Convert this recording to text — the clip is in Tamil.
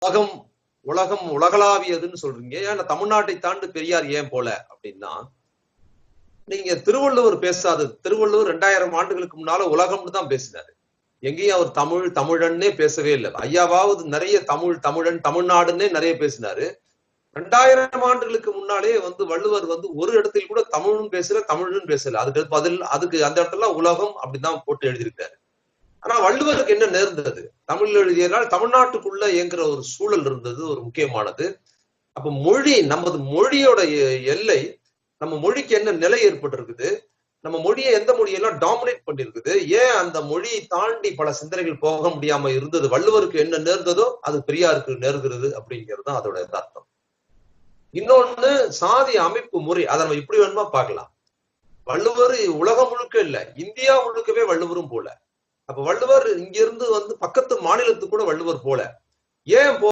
உலகம் உலகம் உலகளாவியதுன்னு சொல்றீங்க. ஏன்னா தமிழ்நாட்டை தாண்டி பெரியார் ஏன் போல அப்படின்னா, நீங்க திருவள்ளுவர் பேசாதது. திருவள்ளுவர் 2000 ஆண்டுகளுக்கு முன்னால உலகம்னு தான் பேசினாரு. எங்கேயும் அவர் தமிழ் தமிழன்னே பேசவே இல்லை. ஐயாவாவது நிறைய தமிழ் தமிழன் தமிழ்நாடுன்னே நிறைய பேசினாரு. 2000 ஆண்டுகளுக்கு முன்னாலே வள்ளுவர் ஒரு இடத்தில் கூட தமிழும் பேசல தமிழ்னு பேசல. அதுக்கு பதில் அதுக்கு அந்த இடத்துல உலகம் அப்படிதான் போட்டு எழுதியிருக்காரு. ஆனா வள்ளுவருக்கு என்ன நேர்ந்தது? தமிழ் எழுதியனால் தமிழ்நாட்டுக்குள்ள இயங்குற ஒரு சூழல் இருந்தது, ஒரு முக்கியமானது. அப்ப மொழி, நமது மொழியோட எல்லை, நம்ம மொழிக்கு என்ன நிலை ஏற்பட்டிருக்குது, நம்ம மொழியை எந்த மொழியெல்லாம் டாமினேட் பண்ணிருக்குது, ஏன் அந்த மொழியை தாண்டி பல சிந்தனைகள் போக முடியாம இருந்தது, வள்ளுவருக்கு என்ன நேர்ந்ததோ அது பெரியாருக்கு நேர்கிறது அப்படிங்கிறது தான் அதோட அர்த்தம். இன்னொன்னு சாதி அமைப்பு முறை, அதை நம்ம இப்படி வேணுமா பார்க்கலாம். வள்ளுவர் உலகம் முழுக்க இல்ல, இந்தியா முழுக்கவே வள்ளுவரும் போல. அப்ப வள்ளுவர் இங்கிருந்து பக்கத்து மாநிலத்துக்கு கூட வள்ளுவர் போல. ஏன்